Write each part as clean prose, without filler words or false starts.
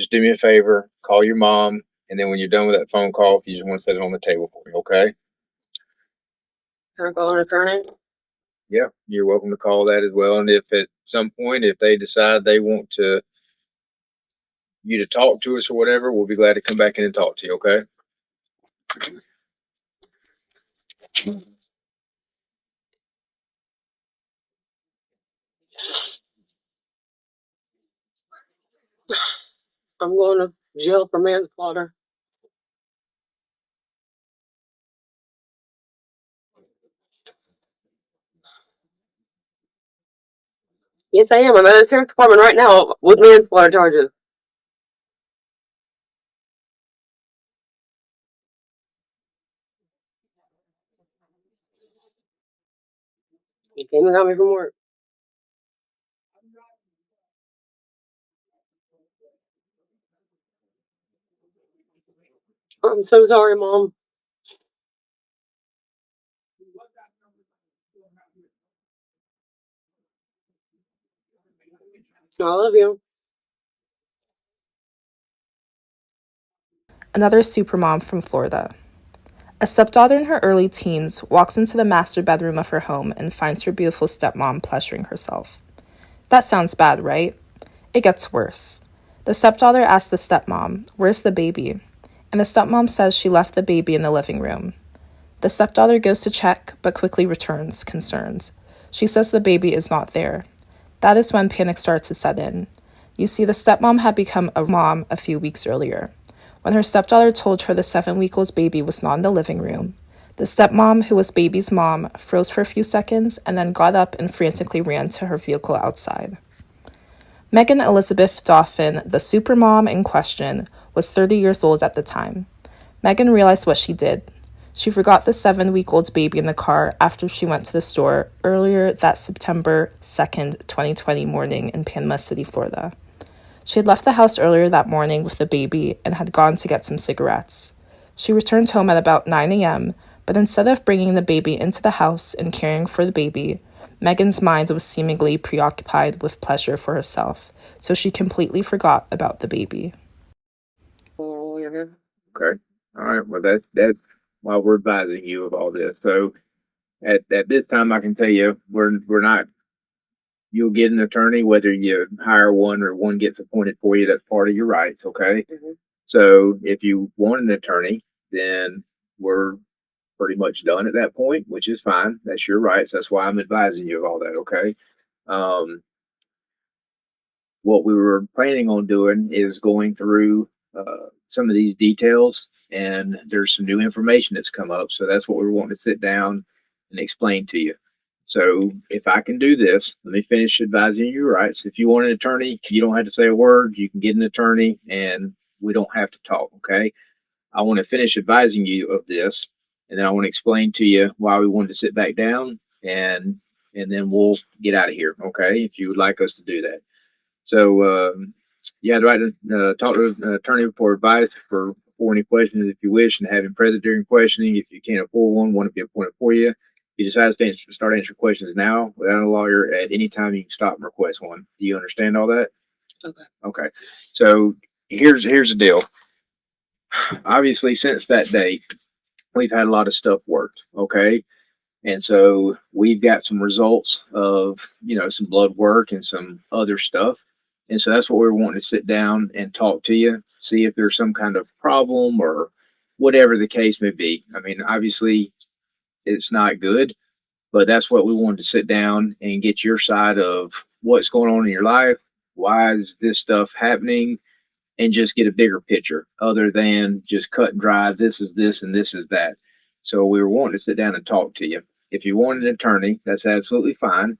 just do me a favor, call your mom, and then when you're done with that phone call, if you just want to set it on the table for me, okay? Can I call an attorney? Yeah, you're welcome to call that as well. And if at some point, if they decide they want you to talk to us or whatever, we'll be glad to come back in and talk to you, okay? I'm going to jail for manslaughter. Yes, I am. I'm at the sheriff's department right now with manslaughter charges. He came and got me from work. I'm so sorry, Mom. I love you. Another supermom from Florida. A stepdaughter in her early teens walks into the master bedroom of her home and finds her beautiful stepmom pleasuring herself. That sounds bad, right? It gets worse. The stepdaughter asks the stepmom, "Where's the baby?" And the stepmom says she left the baby in the living room. The stepdaughter goes to check, but quickly returns, concerned. She says the baby is not there. That is when panic starts to set in. You see, the stepmom had become a mom a few weeks earlier. When her stepdaughter told her the 7-week-old baby was not in the living room, the stepmom, who was baby's mom, froze for a few seconds and then got up and frantically ran to her vehicle outside. Megan Elizabeth Dauphin, the supermom in question, was 30 years old at the time. Megan realized what she did. She forgot the 7-week-old baby in the car after she went to the store earlier that September 2nd, 2020 morning in Panama City, Florida. She had left the house earlier that morning with the baby and had gone to get some cigarettes. She returned home at about 9 a.m., but instead of bringing the baby into the house and caring for the baby, Megan's mind was seemingly preoccupied with pleasure for herself, so she completely forgot about the baby. Okay. All right. Well, that's why we're advising you of all this. So at this time, I can tell you we're not. You'll get an attorney whether you hire one or one gets appointed for you. That's part of your rights. Okay. Mm-hmm. So if you want an attorney, then we're pretty much done at that point, which is fine. That's your rights. That's why I'm advising you of all that. Okay. Um, what we were planning on doing is going through some of these details, and there's some new information that's come up. So that's what we were wanting to sit down and explain to you. So if I can do this, let me finish advising you your rights. If you want an attorney, you don't have to say a word. You can get an attorney, and we don't have to talk. Okay. I want to finish advising you of this, and then I want to explain to you why we wanted to sit back down, and then we'll get out of here. Okay. If you would like us to do that. So, you have the right to talk to an attorney for advice for any questions if you wish, and have him present during questioning. If you can't afford one to be appointed for you. If you decide to start answering questions now without a lawyer, at any time you can stop and request one. Do you understand all that? Okay. Okay. So here's the deal. Obviously, since that date, we've had a lot of stuff worked. Okay. And so we've got some results of, some blood work and some other stuff. And so that's what we're wanting to sit down and talk to you, see if there's some kind of problem or whatever the case may be. I mean, obviously it's not good, but that's what we wanted to sit down and get your side of what's going on in your life. Why is this stuff happening? And just get a bigger picture other than just cut and dry. This is this and this is that. So we were wanting to sit down and talk to you. If you want an attorney, that's absolutely fine.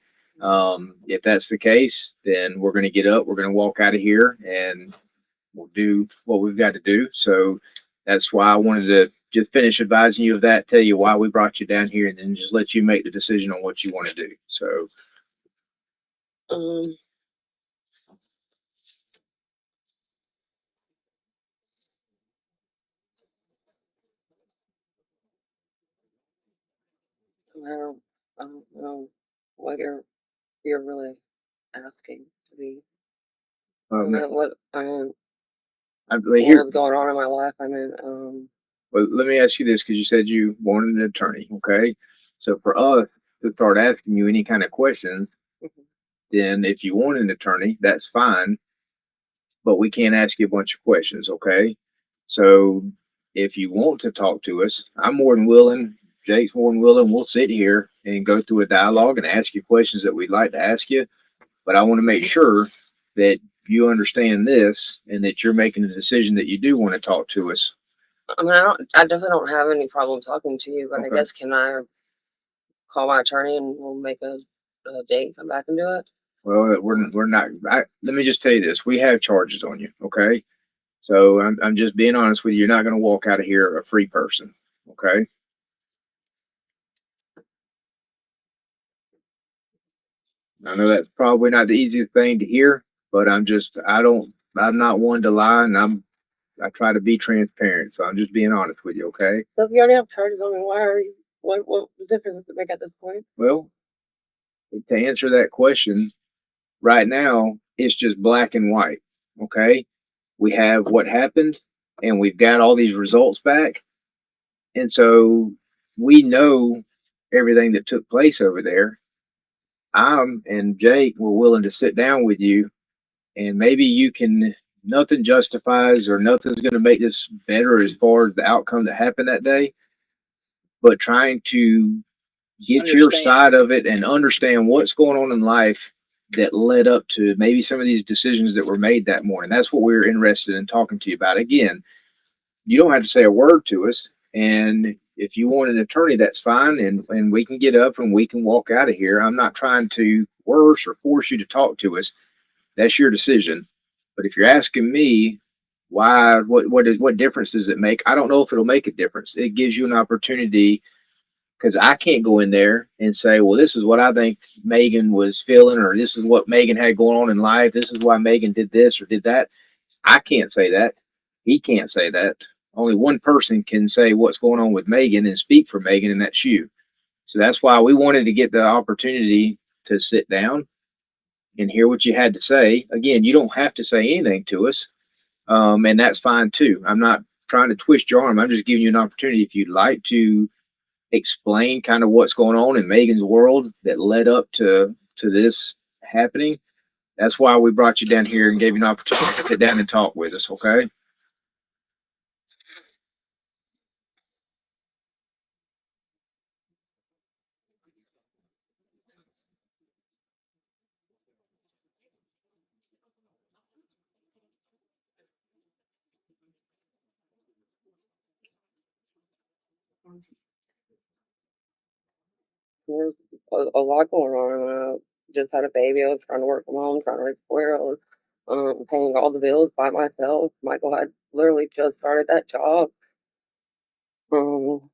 If that's the case, then we're going to get up, we're going to walk out of here, and we'll do what we've got to do. So that's why I wanted to just finish advising you of that, tell you why we brought you down here, and then just let you make the decision on what you want to do. So, I don't know what you're really asking to be. what what's going on in my life. Well, let me ask you this, because you said you wanted an attorney, okay? So for us to start asking you any kind of questions, then if you want an attorney, that's fine, but we can't ask you a bunch of questions, okay? So if you want to talk to us, I'm more than willing, Jake's more than willing, we'll sit here and go through a dialogue and ask you questions that we'd like to ask you, but I want to make sure that you understand this and that you're making the decision that you do want to talk to us. I definitely don't have any problem talking to you, but Okay. I guess can I call my attorney and we'll make a date, come back and do it? Well, we're not. Let me just tell you this: we have charges on you, okay? So I'm just being honest with you. You're not going to walk out of here a free person, okay? I know that's probably not the easiest thing to hear, but I'm not one to lie, and I try to be transparent. So I'm just being honest with you, okay? So if you already have charges on me, why are you? What difference does it make at this point? Well, to answer that question, right now it's just black and white, okay? We have what happened, and we've got all these results back. And so we know everything that took place over there. And Jake were willing to sit down with you, and maybe nothing justifies or nothing's going to make this better as far as the outcome that happened that day, but trying to get your side of it and understand what's going on in life that led up to maybe some of these decisions that were made that morning. That's what we're interested in talking to you about. Again, you don't have to say a word to us. And if you want an attorney, that's fine. And we can get up and we can walk out of here. I'm not trying to coerce or force you to talk to us. That's your decision. But if you're asking me why, what difference does it make? I don't know if it'll make a difference. It gives you an opportunity, because I can't go in there and say, well, this is what I think Megan was feeling, or this is what Megan had going on in life. This is why Megan did this or did that. I can't say that. He can't say that. Only one person can say what's going on with Megan and speak for Megan, and that's you. So that's why we wanted to get the opportunity to sit down and hear what you had to say. Again, you don't have to say anything to us, and that's fine too. I'm not trying to twist your arm. I'm just giving you an opportunity. If you'd like to explain kind of what's going on in Megan's world that led up to this happening, that's why we brought you down here and gave you an opportunity to sit down and talk with us, okay? There's a lot going on. Just had a baby. I was trying to work from home, trying to raise 4 year olds, paying all the bills by myself. Michael had literally just started that job. Um,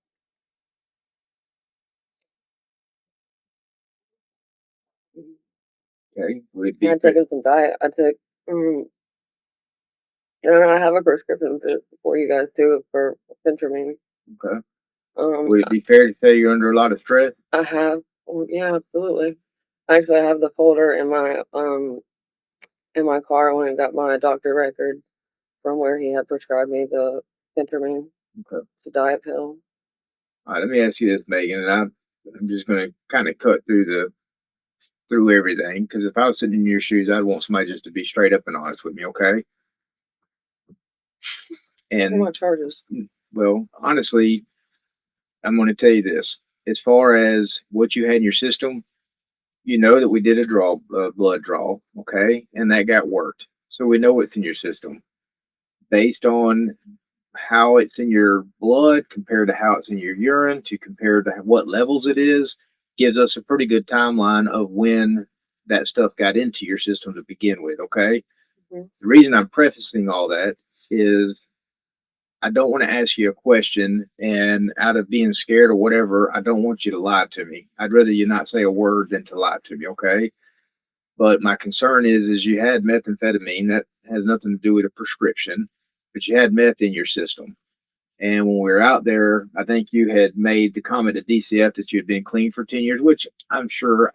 Okay. I've taken some diet. I took, and I have a prescription for you guys too for Centramine. Okay. Would it be fair to say you're under a lot of stress? I have, yeah, absolutely. Actually, I have the folder in my car when I got my doctor record from where he had prescribed me the Centramine, the diet pill. All right, let me ask you this, Megan, and I'm just going to kind of cut through everything, because if I was sitting in your shoes, I'd want somebody just to be straight up and honest with me, okay? And what charges? Well, honestly, I'm going to tell you this: as far as what you had in your system, you know that we did a blood draw, okay, and that got worked, so we know what's in your system based on how it's in your blood compared to how it's in your urine to compare to what levels it is, gives us a pretty good timeline of when that stuff got into your system to begin with, okay? The reason I'm prefacing all that is I don't want to ask you a question, and out of being scared or whatever, I don't want you to lie to me. I'd rather you not say a word than to lie to me, okay? But my concern is you had methamphetamine. That has nothing to do with a prescription, but you had meth in your system. And when we were out there, I think you had made the comment to DCF that you had been clean for 10 years, which I'm sure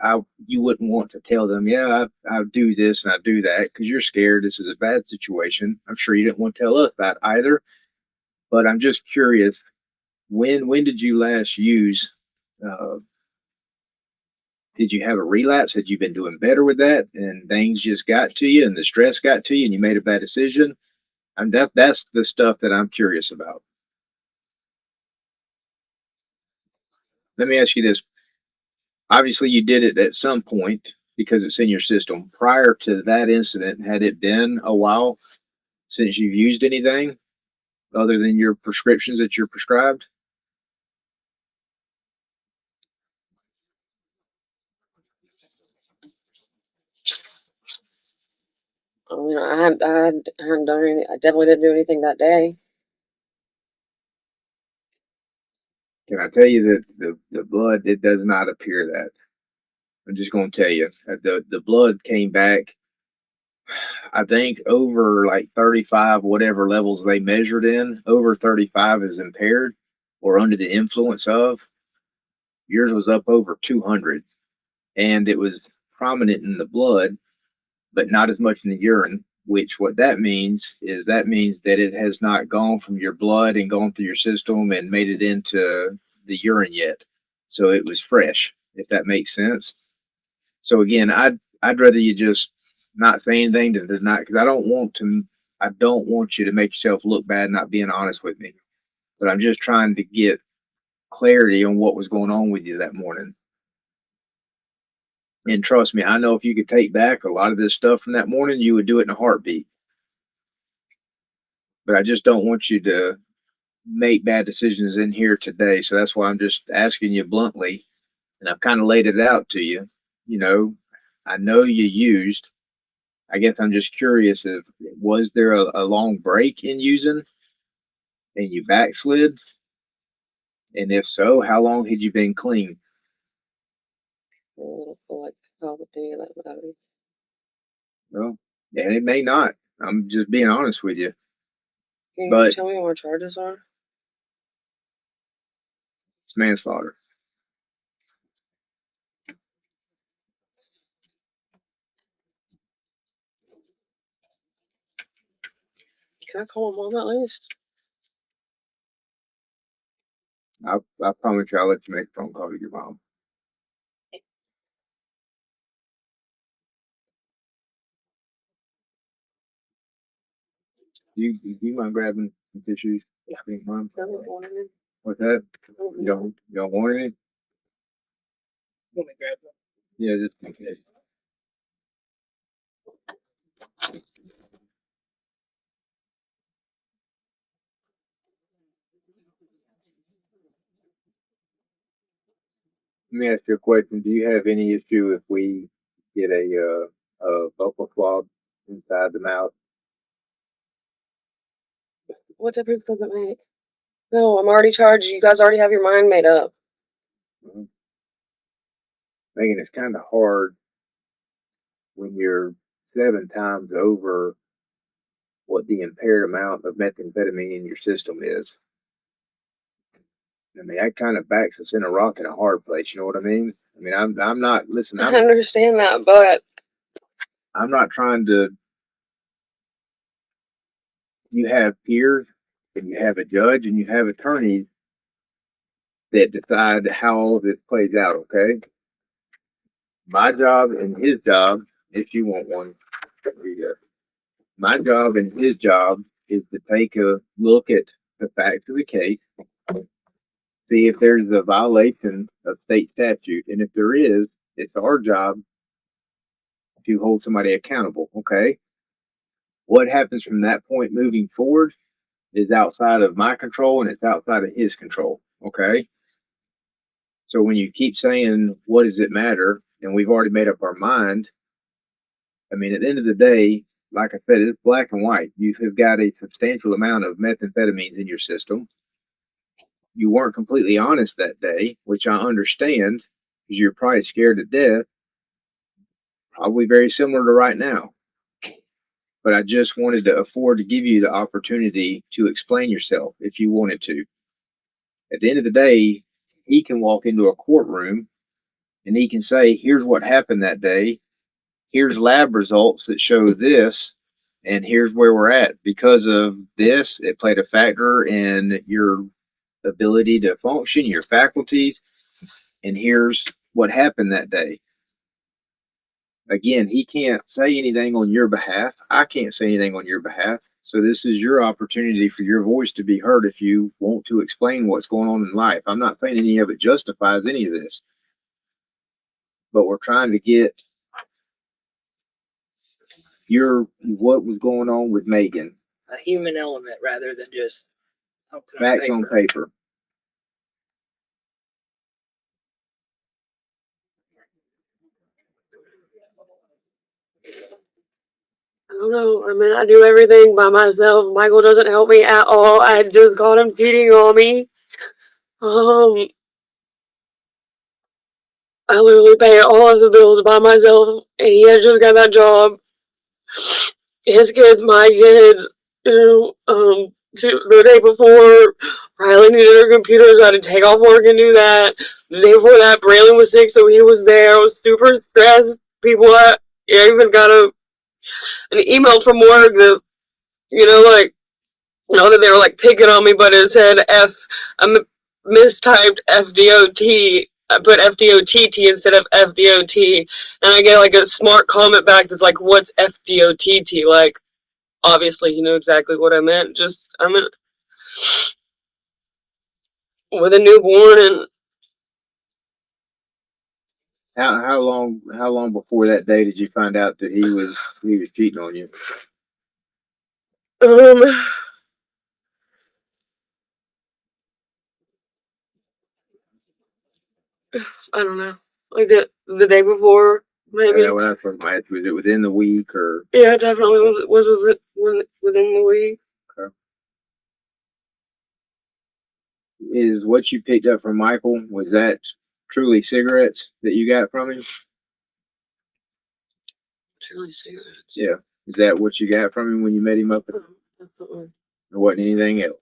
you wouldn't want to tell them, yeah, I do this and I do that because you're scared this is a bad situation. I'm sure you didn't want to tell us that either. But I'm just curious, when did you last use, uh, did you have a relapse? Had you been doing better with that and things just got to you and the stress got to you and you made a bad decision? And that's the stuff that I'm curious about. Let me ask you this. Obviously, you did it at some point because it's in your system. Prior to that incident, had it been a while since you've used anything other than your prescriptions that you're prescribed? I hadn't done anything. I definitely didn't do anything that day. Can I tell you that the blood, it does not appear that. I'm just going to tell you that the blood came back, I think, over like 35, whatever levels they measured in. Over 35 is impaired or under the influence of. Yours was up over 200, and it was prominent in the blood, but not as much in the urine, which what that means is that means that it has not gone from your blood and gone through your system and made it into the urine yet. So it was fresh, if that makes sense. So again, I'd rather you just not say anything to not, because I don't want you to make yourself look bad not being honest with me. But I'm just trying to get clarity on what was going on with you that morning. And trust me, I know if you could take back a lot of this stuff from that morning, you would do it in a heartbeat. But I just don't want you to make bad decisions in here today. So that's why I'm just asking you bluntly, and I've kind of laid it out to you. You know, I know you used. I guess I'm just curious if was there a long break in using and you backslid? And if so, how long had you been clean? For like half a day, like whatever. Well, and it may not. I'm just being honest with you. Can you But tell me what my charges are? it's manslaughter. Can I call my mom at least? I promise you I'll let you make a phone call to your mom. Do you mind grabbing some tissues? Yeah. I think mom. Tell me what it is. What's that? You don't want any? Let me grab them. Yeah, just in case. Let me ask you a question. Do you have any issue if we get a buccal swab inside the mouth? What difference does it make? No, I'm already charged. You guys already have your mind made up. Mhm. Megan, it's kind of hard when you're 7 times over what the impaired amount of methamphetamine in your system is. I mean, that kind of backs us in a rock and a hard place. You know what I mean? I mean, I'm not, listen, I understand that, but I'm not trying to, you have peers and you have a judge and you have attorneys that decide how all this plays out, okay? My job and his job, if you want one, here you go. My job and his job is to take a look at the facts of the case, see if there's a violation of state statute, and if there is, it's our job to hold somebody accountable, okay? What happens from that point moving forward is outside of my control and it's outside of his control, okay? So when you keep saying, what does it matter? And we've already made up our mind. I mean, at the end of the day, like I said, it's black and white. You have got a substantial amount of methamphetamines in your system. You weren't completely honest that day, which I understand because you're probably scared to death, probably very similar to right now. but I just wanted to afford to give you the opportunity to explain yourself if you wanted to. At the end of the day, he can walk into a courtroom and he can say, here's what happened that day. Here's lab results that show this, and here's where we're at. Because of this, it played a factor in your ability to function, your faculties, and here's what happened that day. Again, he can't say anything on your behalf. I can't say anything on your behalf. So this is your opportunity for your voice to be heard if you want to explain what's going on in life. I'm not saying any of it justifies any of this, but we're trying to get what was going on with Megan. A human element rather than just facts on paper. I don't know. I mean, I do everything by myself. Michael doesn't help me at all. I just caught him cheating on me. I literally pay all of the bills by myself, and he has just got that job. His kids, my kids, the day before, Riley needed her computer, so I had to take off work and do that. The day before that, Braylon was sick, so he was there. I was super stressed. I even got an email from work that, not that they were like picking on me, but it said I mistyped FDOT. I put FDOTT instead of FDOT, and I get like a smart comment back that's like, "What's FDOTT?" Like, obviously, you know exactly what I meant. With a newborn, and How long before that day did you find out that he was cheating on you? I don't know, like the day before, maybe. When I first met you, was it within the week or? Yeah, definitely was within the week. Okay. Is what you picked up from Michael, was that truly cigarettes that you got from him? Truly cigarettes. Yeah. Is that what you got from him when you met him up? There wasn't anything else.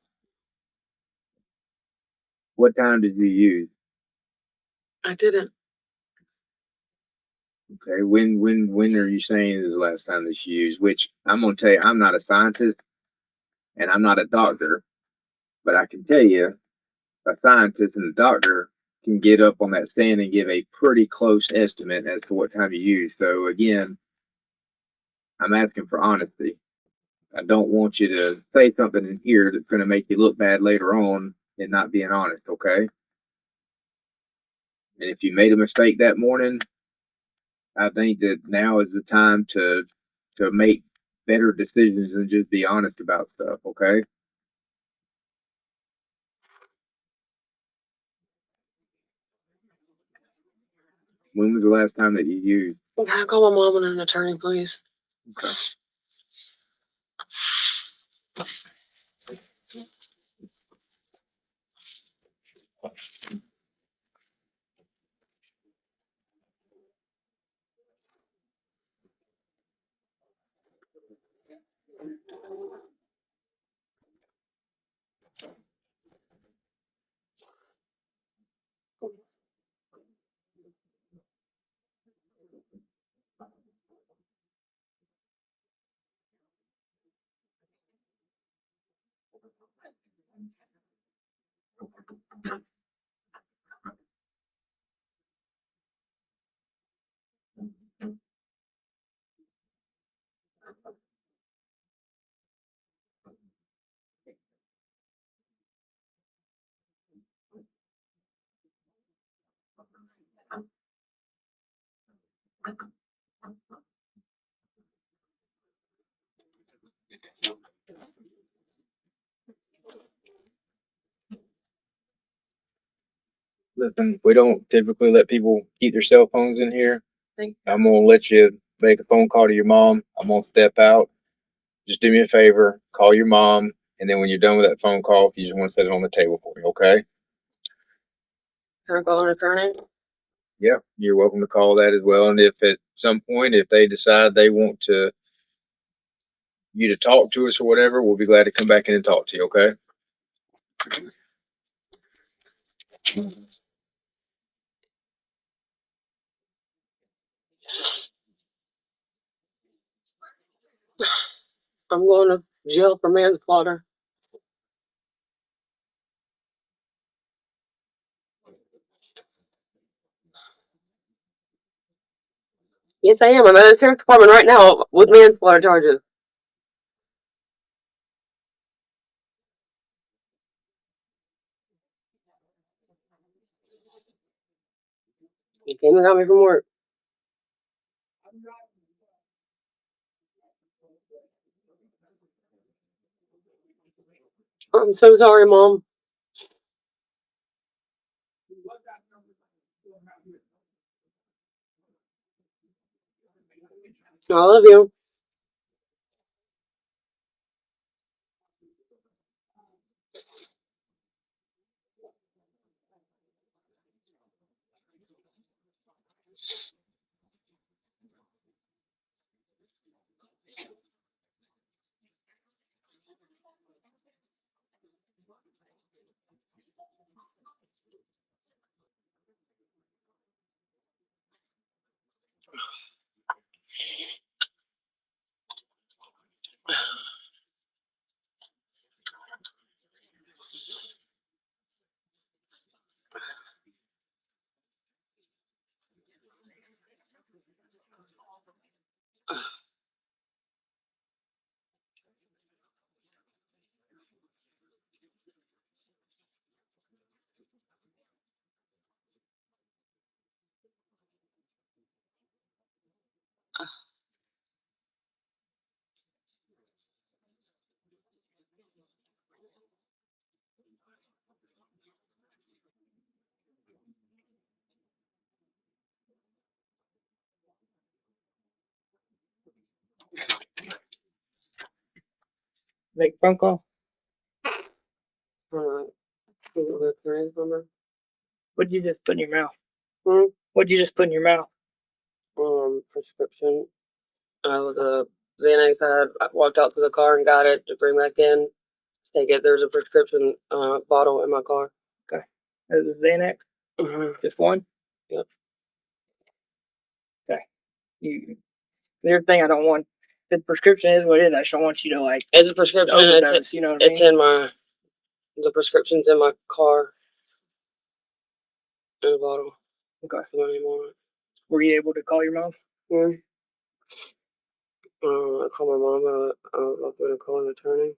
What time did you use? I didn't. Okay. When are you saying is the last time that you used? Which I'm gonna tell you, I'm not a scientist and I'm not a doctor, but I can tell you, a scientist and a doctor can get up on that stand and give a pretty close estimate as to what time you use. So again, I'm asking for honesty. I don't want you to say something in here that's going to make you look bad later on and not being honest, okay? And if you made a mistake that morning, I think that now is the time to make better decisions and just be honest about stuff, okay? When was the last time that you used? Can I call my mom and an attorney, please? Okay. Listen, we don't typically let people keep their cell phones in here. I'm going to let you make a phone call to your mom. I'm going to step out. Just do me a favor, call your mom, and then when you're done with that phone call, if you just want to set it on the table for me, okay? Can I call an attorney? Yeah, you're welcome to call that as well. And if at some point, if they decide they want to you to talk to us or whatever, we'll be glad to come back in and talk to you. Okay. I'm going to jail for manslaughter. Yes, I am. I'm at the sheriff's department right now with manslaughter charges. He came and got me from work. I'm so sorry, Mom. I love you. Make a phone call. What'd What'd you just put in your mouth? Hmm? What'd you just put in your mouth? Prescription. I was Xanax. I walked out to the car and got it to bring back in. Take it. There's a prescription bottle in my car. Okay. This is Xanax. Just one. Yep. Okay. The other thing I don't want. The prescription is what it is. I just don't want you to like. It's a prescription. Overdose. You know what I mean? It's in my. The prescription's in my car. In a bottle. Okay. Anymore. Were you able to call your mom? Yeah. I called my mom. I was going to call an attorney.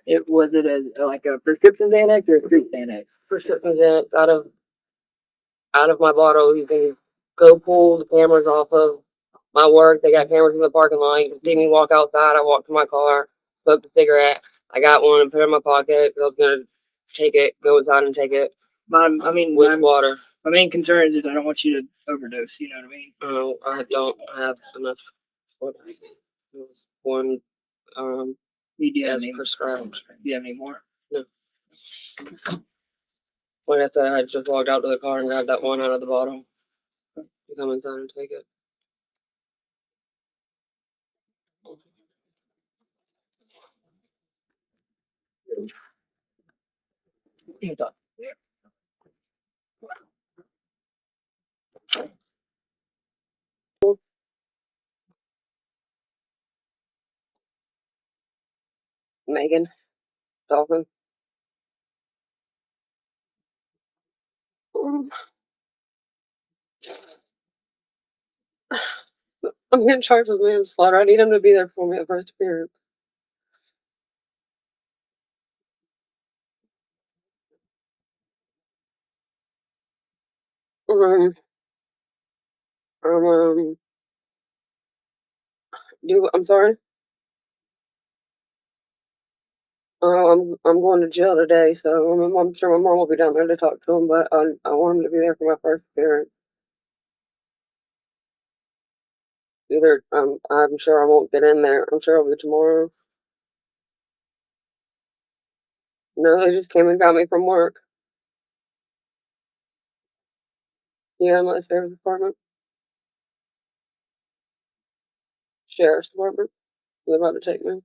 It was it like a prescription Xanax or a street Xanax? Prescription Xanax out of my bottle. You can go pull the cameras off of my work. They got cameras in the parking lot. You can see me walk outside. I walked to my car, smoked a cigarette. I got one and put it in my pocket. I was gonna take it, go inside and take it. With water. My main concern is I don't want you to overdose. You know what I mean? I don't have enough. One. Do you have any prescribed? Do you have any more? No. Like I said, I just walked out to the car and grabbed that one out of the bottle. You come inside and take it. Megan Dauphin. I'm getting charged with manslaughter. I need him to be there for me at first appearance. Um, I'm sorry. I'm going to jail today, so I'm sure my mom will be down there to talk to him, but I want him to be there for my first appearance. Either I'm sure I won't get in there. I'm sure it'll be tomorrow. No, they just came and got me from work. Yeah, I'm at the sheriff's department. Sheriff's Department. They're about to take me.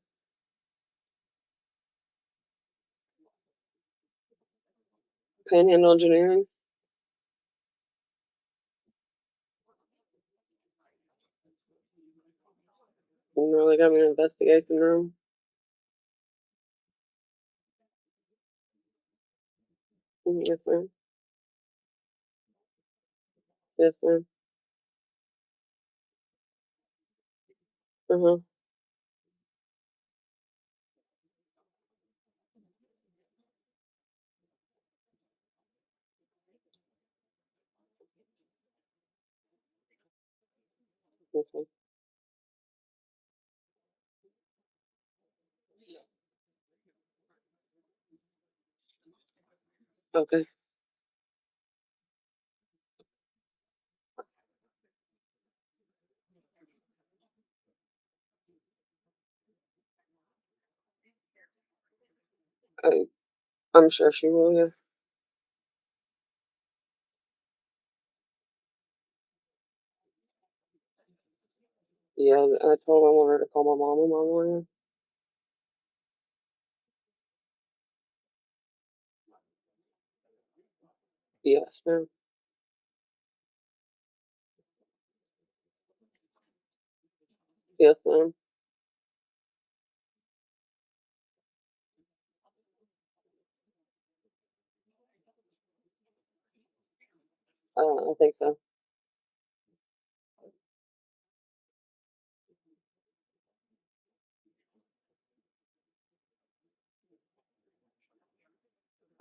Panhandle Engineering. No, they got me in an investigation room. Yes, ma'am. Yes, ma'am. Uh-huh. Okay. Okay. I'm sure she will, yeah. Yeah, I told her I want her to call my mom in my morning. Yes, ma'am. Yes, ma'am. I think so.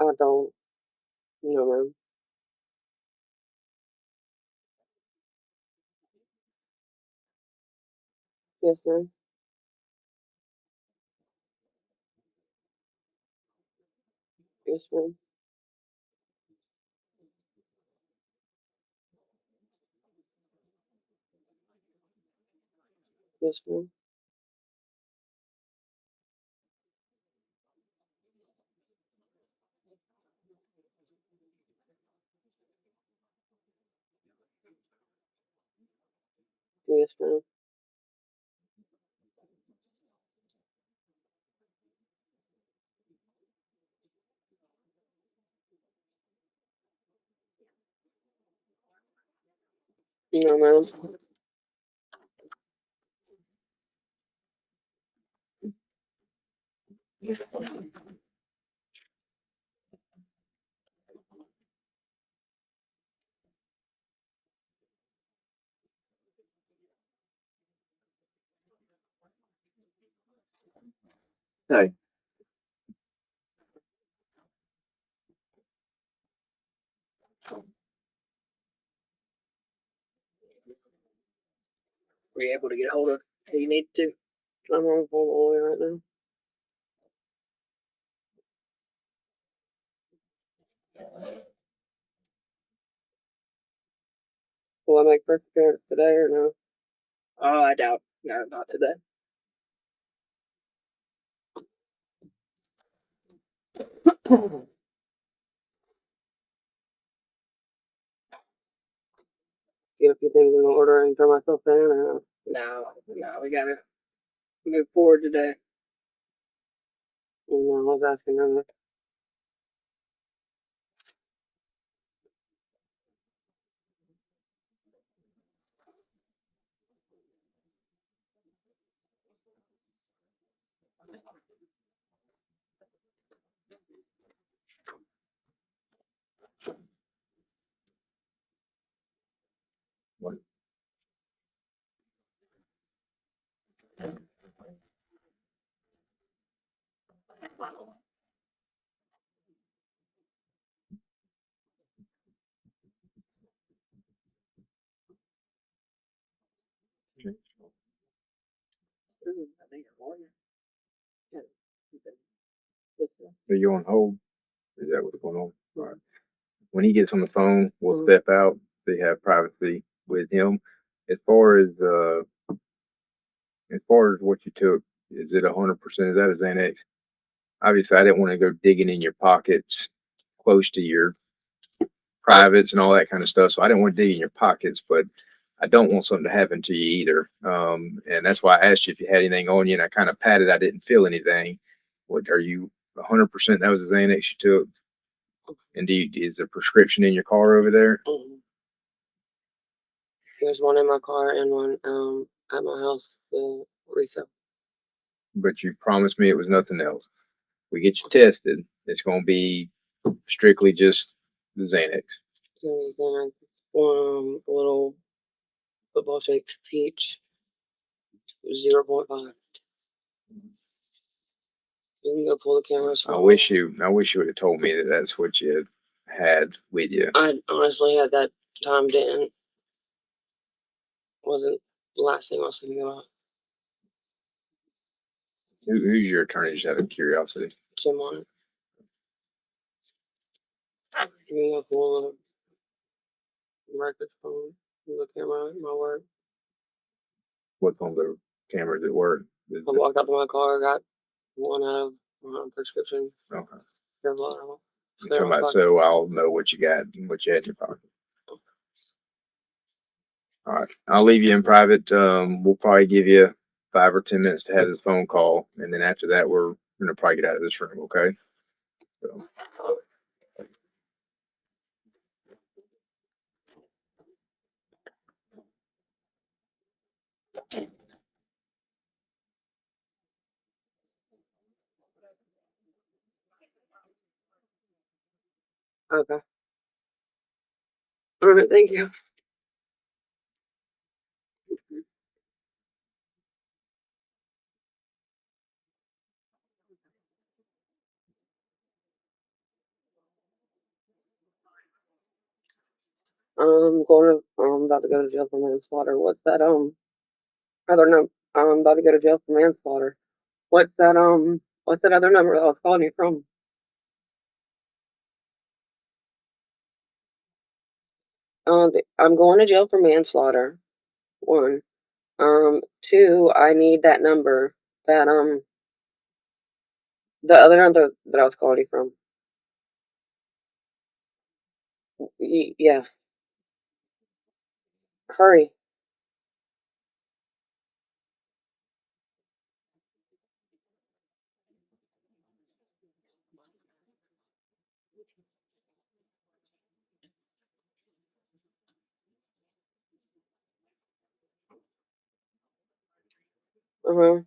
I don't. No, ma'am. Yes, ma'am. Yes, ma'am. Yes, ma'am. Yes, ma'am. No, ma'am. Hey, Were you able to get hold of who you need to? I'm on the phone with Lily right now. Will I make first appearance today or no? Oh, I doubt. No, not today. Get a few things in order and throw myself in or no? No, we gotta move forward today. No, I was asking them. what? I think it's morning. Yeah. Are you on hold? Is that what's going on? All right. When he gets on the phone, we'll step out. They have privacy with him. As far as what you took, is it 100%? Is that a Xanax? Obviously, I didn't want to go digging in your pockets close to your privates and all that kind of stuff. So I didn't want to dig in your pockets, but I don't want something to happen to you either. And that's why I asked you if you had anything on you, and I kind of patted. I didn't feel anything. What are you 100% that was the Xanax you took? And is the prescription in your car over there? There's one in my car and one at my house for refill. But you promised me it was nothing else. We get you tested, it's going to be strictly just the Xanax. And then a little football shaped peach, 0.5. You can go pull the cameras. I wish you would have told me that that's what you had with you. I honestly had that time didn't wasn't the last thing I was thinking about. Who's your attorney, just out of curiosity? Jim on it. You can go pull the records from the camera at my work. What's on the cameras at work? I walked up to my car, got one out of prescription. Okay. There's a lot of them. So I'll know what you got and what you had in your pocket. All right. I'll leave you in private. We'll probably give you 5 or 10 minutes to have this phone call, and then after that, we're gonna probably get out of this room. Okay. So. Okay. All right. Thank you. I'm about to go to jail for manslaughter. What's that, other number? I'm about to go to jail for manslaughter. What's that other number that I was calling you from? I'm going to jail for manslaughter. 1. 2, I need that number that, the other number that I was calling you from. Yeah. Hurry. Uh-huh.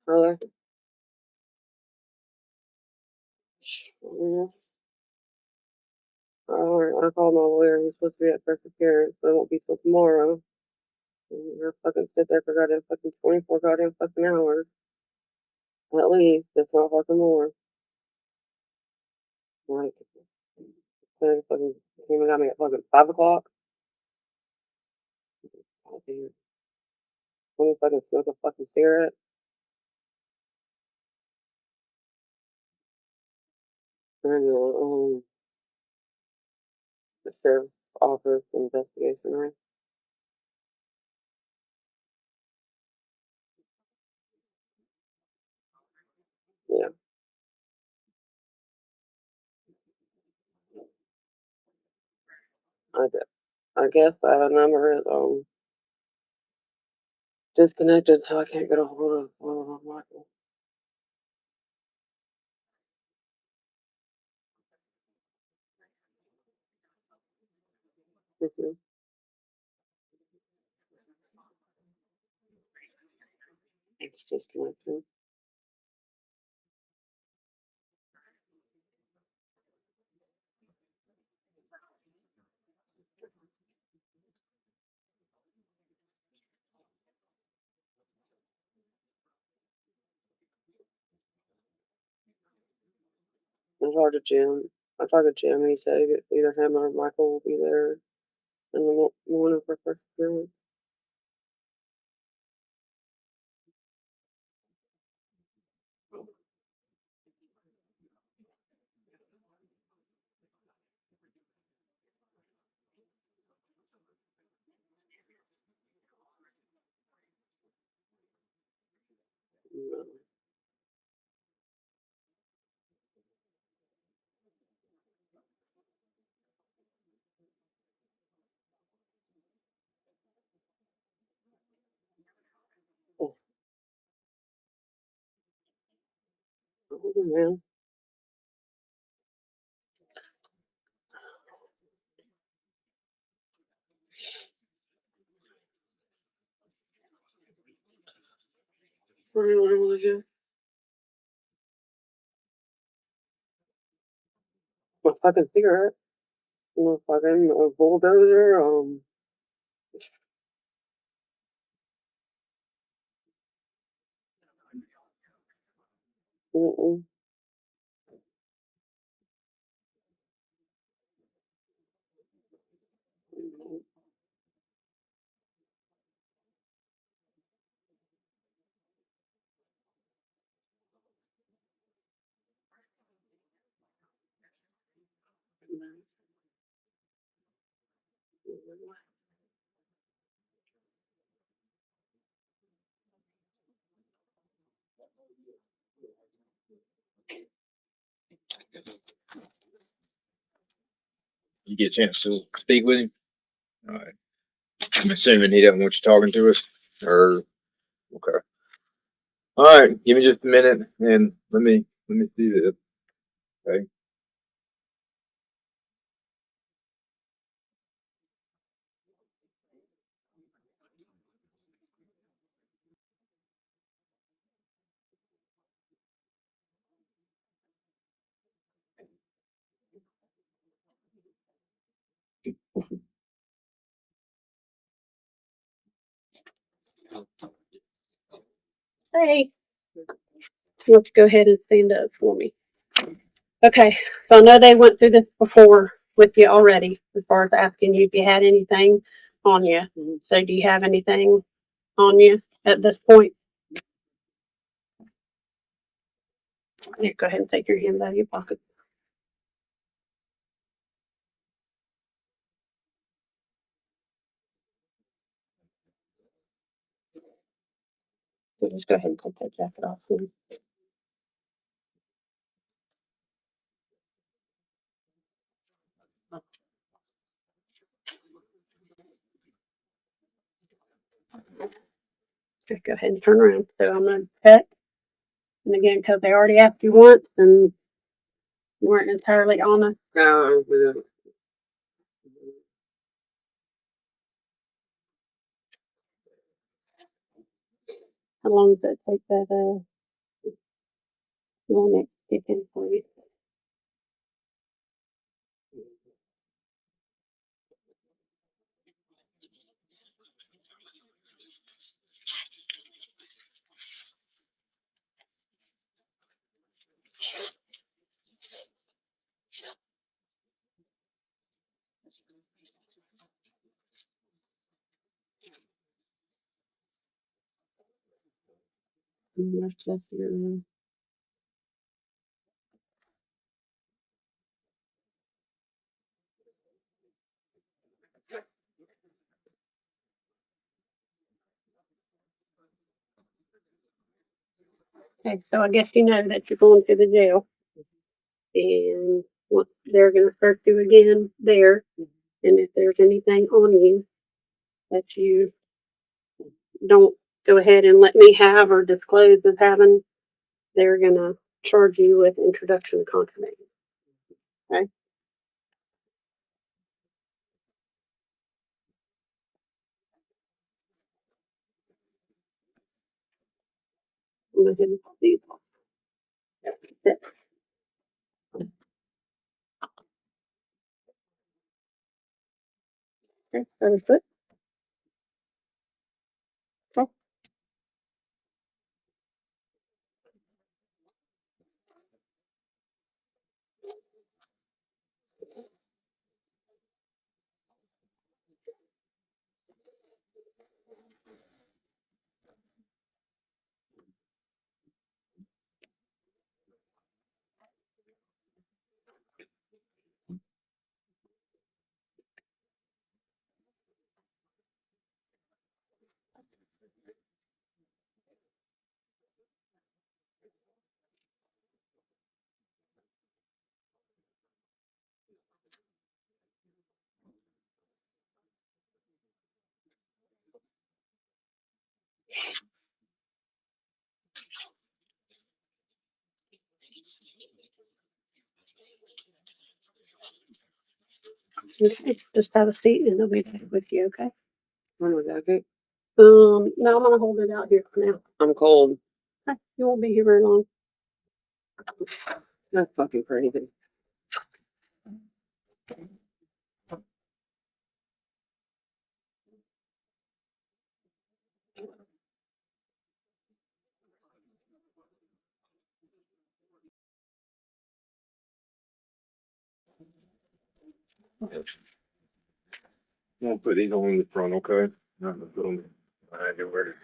Hello. Mhm. I called my lawyer. He's supposed to be at first appearance, but it won't be till tomorrow. I fucking sit there for goddamn fucking 24 goddamn fucking hours. At least, if not fucking more. Like, they fucking came and got me at fucking 5 o'clock. God damn. Let me fucking smoke a fucking cigarette. And, the sheriff's office investigation, right? Yeah. I guess, I guess that number is, disconnected, so I can't get a hold of Michael. Mm-hmm. It's disconnected. I talked to Jim. He said either him or Michael will be there in the morning for first appearance. Oh, man. What do you want to do? A fucking cigarette. Fucking a bulldozer. Mm-mm. You get a chance to speak with him? All right. I'm assuming he doesn't want you talking to us? Or, okay. All right, give me just a minute and let me see this. Okay. Hey, let's go ahead and stand up for me. Okay, so I know they went through this before with you already, as far as asking you if you had anything on you. So do you have anything on you at this point? Yeah, go ahead and take your hands out of your pocket. So just go ahead and take that jacket off for me. Just go ahead and turn around. So I'm going to cut. And again, because they already asked you once and you weren't entirely honest. No, how long does it take that next kick in for you? That's just your, okay, so I guess you know that you're going to the jail. And they're going to search you again there. And if there's anything on you that you don't go ahead and let me have or disclose as having, they're going to charge you with introduction to contraband. Okay? I'm going to put these off. That's it. Okay, that's it. Okay. Okay, just have a seat and I'll be back with you, okay? When was that, okay? No, I'm gonna hold it out here for now. I'm cold. Okay, you won't be here very long. That's fucking crazy. I'll put these on the front, okay? Not the film. I do where.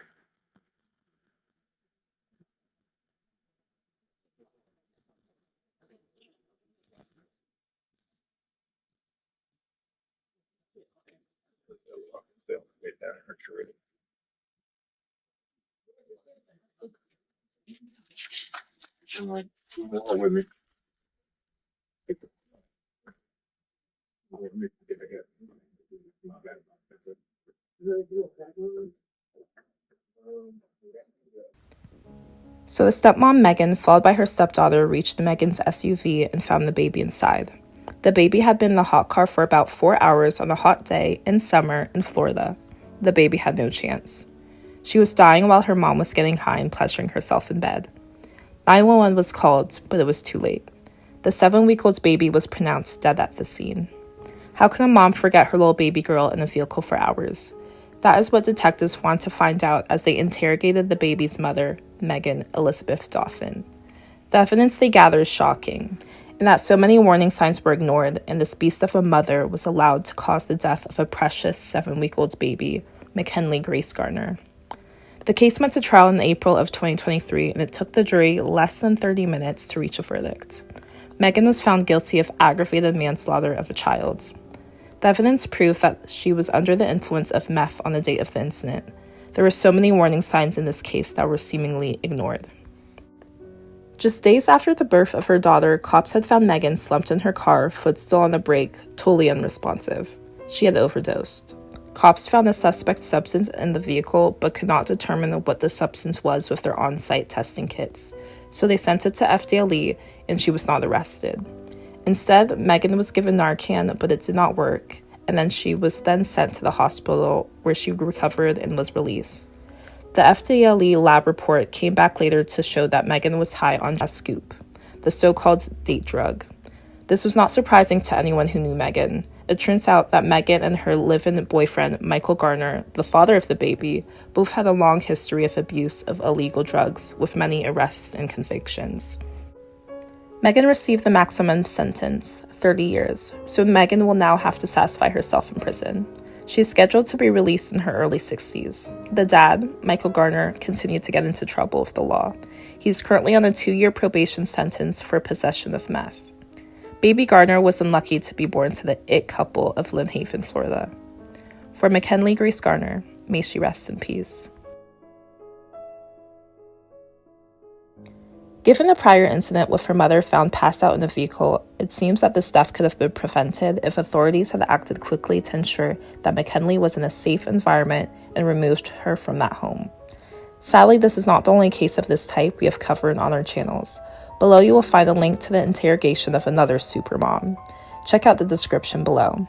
Get down here, sure. Walk with me. Walk with me. My bad. So the stepmom, Megan, followed by her stepdaughter, reached Megan's SUV and found the baby inside. The baby had been in the hot car for about 4 hours on a hot day in summer in Florida. The baby had no chance. She was dying while her mom was getting high and pleasuring herself in bed. 911 was called, but it was too late. The 7-week-old baby was pronounced dead at the scene. How can a mom forget her little baby girl in a vehicle for hours? That is what detectives want to find out as they interrogated the baby's mother, Megan Elizabeth Dauphin. The evidence they gather is shocking, in that so many warning signs were ignored and this beast of a mother was allowed to cause the death of a precious 7-week-old baby, McKinley Grace Garner. The case went to trial in April of 2023, and it took the jury less than 30 minutes to reach a verdict. Megan was found guilty of aggravated manslaughter of a child. The evidence proved that she was under the influence of meth on the date of the incident. There were so many warning signs in this case that were seemingly ignored. Just days after the birth of her daughter, cops had found Megan slumped in her car, foot still on the brake, totally unresponsive. She had overdosed. Cops found a suspect substance in the vehicle, but could not determine what the substance was with their on-site testing kits, so they sent it to FDLE, and she was not arrested. Instead, Megan was given Narcan, but it did not work, and then she was sent to the hospital where she recovered and was released. The FDLE lab report came back later to show that Megan was high on a scoop, the so-called date drug. This was not surprising to anyone who knew Megan. It turns out that Megan and her live-in boyfriend, Michael Garner, the father of the baby, both had a long history of abuse of illegal drugs, with many arrests and convictions. Megan received the maximum sentence, 30 years, so Megan will now have to satisfy herself in prison. She is scheduled to be released in her early 60s. The dad, Michael Garner, continued to get into trouble with the law. He is currently on a 2-year probation sentence for possession of meth. Baby Garner was unlucky to be born to the it couple of Lynn Haven, Florida. For McKinley Grace Garner, may she rest in peace. Given the prior incident with her mother found passed out in the vehicle, it seems that this death could have been prevented if authorities had acted quickly to ensure that McKinley was in a safe environment and removed her from that home. Sadly, this is not the only case of this type we have covered on our channels. Below you will find a link to the interrogation of another SuperMom. Check out the description below.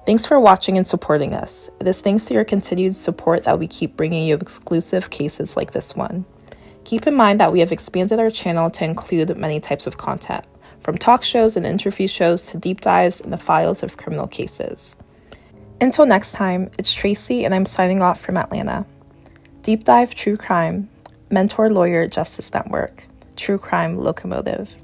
Thanks for watching and supporting us. It is thanks to your continued support that we keep bringing you exclusive cases like this one. Keep in mind that we have expanded our channel to include many types of content, from talk shows and interview shows to deep dives in the files of criminal cases. Until next time, it's Tracy and I'm signing off from Atlanta. Deep Dive True Crime, Mentor Lawyer Justice Network, True Crime Locomotive.